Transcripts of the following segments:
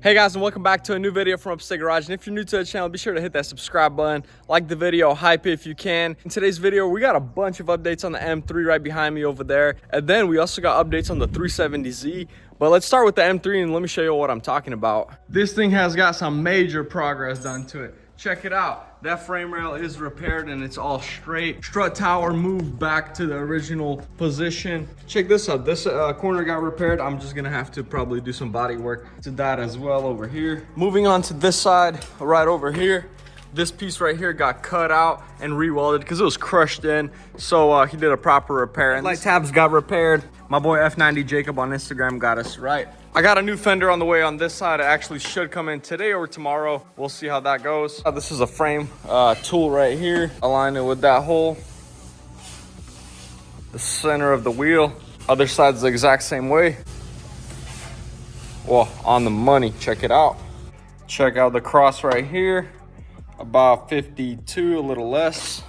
Hey guys, and welcome back to a new video from Upstate Garage. And if you're new to the channel, be sure to hit that subscribe button, like the video, hype it if you can. In today's video, we got a bunch of updates on the M3 right behind me over there. And then we also got updates on the 370Z. But let's start with the M3 and let me show you what I'm talking about. This thing has got some major progress done to it. Check it out. That frame rail is repaired and it's all straight. Strut tower moved back to the original position. Check this out. This corner got repaired. I'm just gonna have to probably do some body work to that as well over here. Moving on to this side, right over here. This piece right here got cut out and re-welded because it was crushed in. So he did a proper repair. And light tabs got repaired. My boy F90 Jacob on Instagram got us right. I got a new fender on the way on this side. It actually should come in today or tomorrow. We'll see how that goes. This is a frame tool right here. Align it with that hole. The center of the wheel. Other side's the exact same way. Well, on the money. Check it out. Check out the cross right here. About 52, a little less.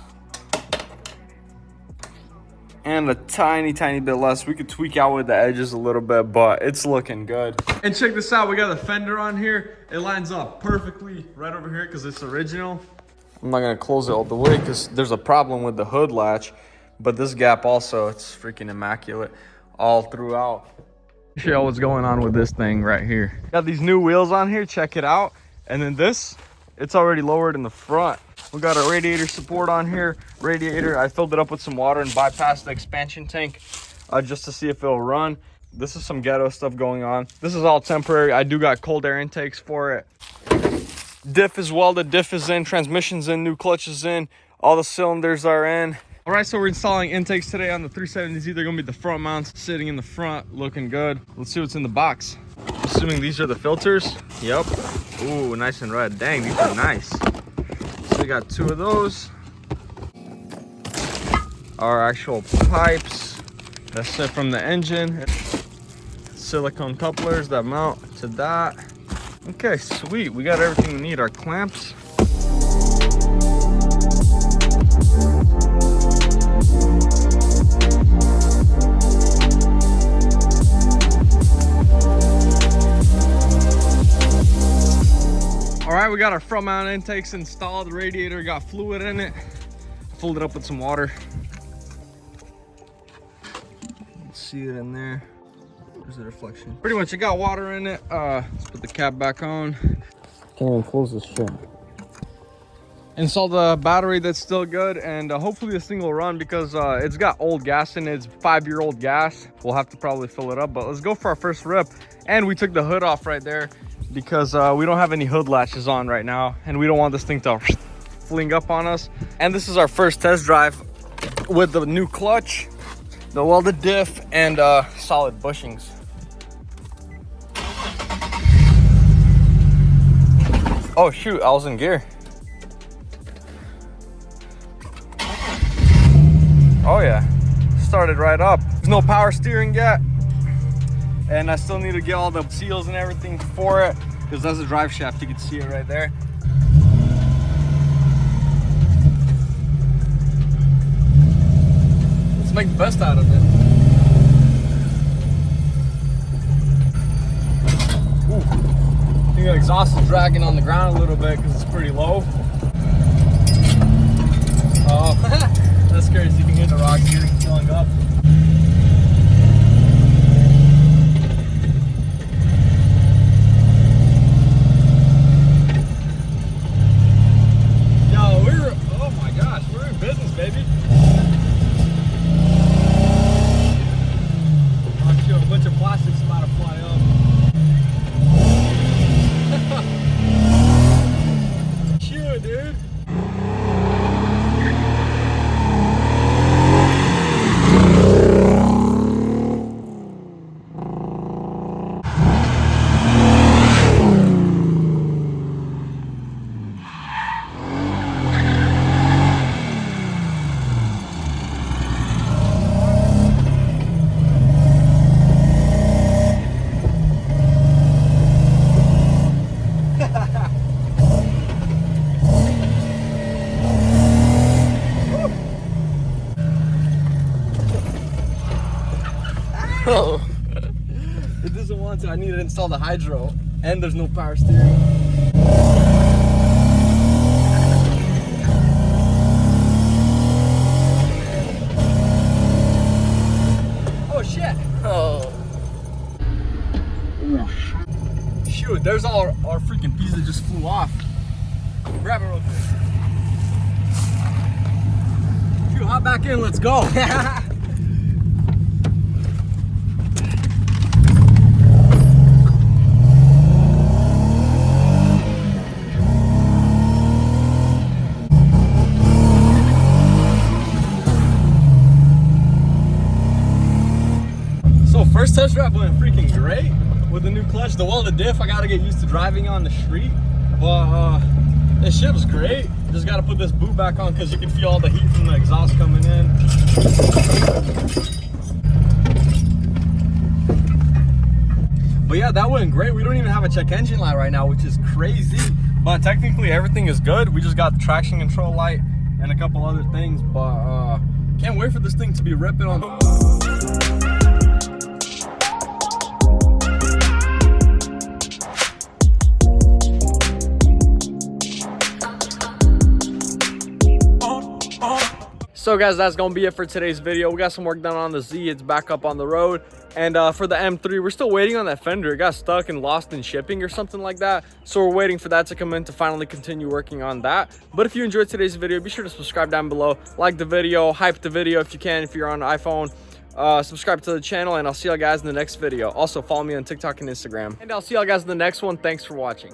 And a tiny bit less. We could tweak out with the edges a little bit, but it's looking good. And check this out, we got the fender on here. It lines up perfectly right over here because it's original. I'm not gonna close it all the way because there's a problem with the hood latch, but this gap also, it's freaking immaculate all throughout. Show you what's going on with this thing right here. Got these new wheels on here, check it out. And then this, it's already lowered in the front. We got a radiator support on here. Radiator, I filled it up with some water and bypassed the expansion tank just to see if it'll run. This is some ghetto stuff going on. This is all temporary. I do got cold air intakes for it. Diff is welded, diff is in, transmission's in, new clutch is in, all the cylinders are in. All right, so we're installing intakes today on the 370Z. They're gonna be the front mounts sitting in the front, looking good. Let's see what's in the box. Assuming these are the filters. Yep. Ooh, nice and red. Dang, these are nice. So we got two of those. Our actual pipes that sit from the engine. Silicone couplers that mount to that. Okay, sweet. We got everything we need. Our clamps. All right, we got our front mount intakes installed. The radiator got fluid in it. Filled it up with some water. Let's see it in there. There's the reflection. Pretty much it got water in it. Let's put the cap back on. Can't even close this shit. Install the battery that's still good, and hopefully this thing will run because it's got old gas in it. It's 5-year-old gas. We'll have to probably fill it up, but let's go for our first rip. And we took the hood off right there because we don't have any hood latches on right now, and we don't want this thing to fling up on us. And this is our first test drive with the new clutch, the welded diff, and solid bushings. Oh shoot, I was in gear. Oh yeah, started right up. There's no power steering yet. And I still need to get all the seals and everything for it because that's a drive shaft. You can see it right there. Let's make the best out of it. Ooh. I think the exhaust is dragging on the ground a little bit because it's pretty low. Oh, that's scary. So you can hear the rocks here filling up. Oh, it doesn't want to. I need to install the hydro. and there's no power steering. Oh shit! Oh. Shoot, there's all our freaking pieces that just flew off. Grab it real quick. Shoot, hop back in, let's go. So first test drive went freaking great with the new clutch. The diff, I gotta get used to driving on the street, but this shit was great. Just gotta put this boot back on because you can feel all the heat from the exhaust coming in. But yeah, that went great. We don't even have a check engine light right now, which is crazy. But technically everything is good. We just got the traction control light and a couple other things, but can't wait for this thing to be ripping on. So guys, that's gonna be it for today's video. We got some work done on the Z. It's back up on the road. And for the M3, we're still waiting on that fender. It got stuck and lost in shipping or something like that. So we're waiting for that to come in to finally continue working on that. But if you enjoyed today's video, be sure to subscribe down below. Like the video, hype the video if you can, if you're on an iPhone. Subscribe to the channel, and I'll see y'all guys in the next video. Also, follow me on TikTok and Instagram. And I'll see y'all guys in the next one. Thanks for watching.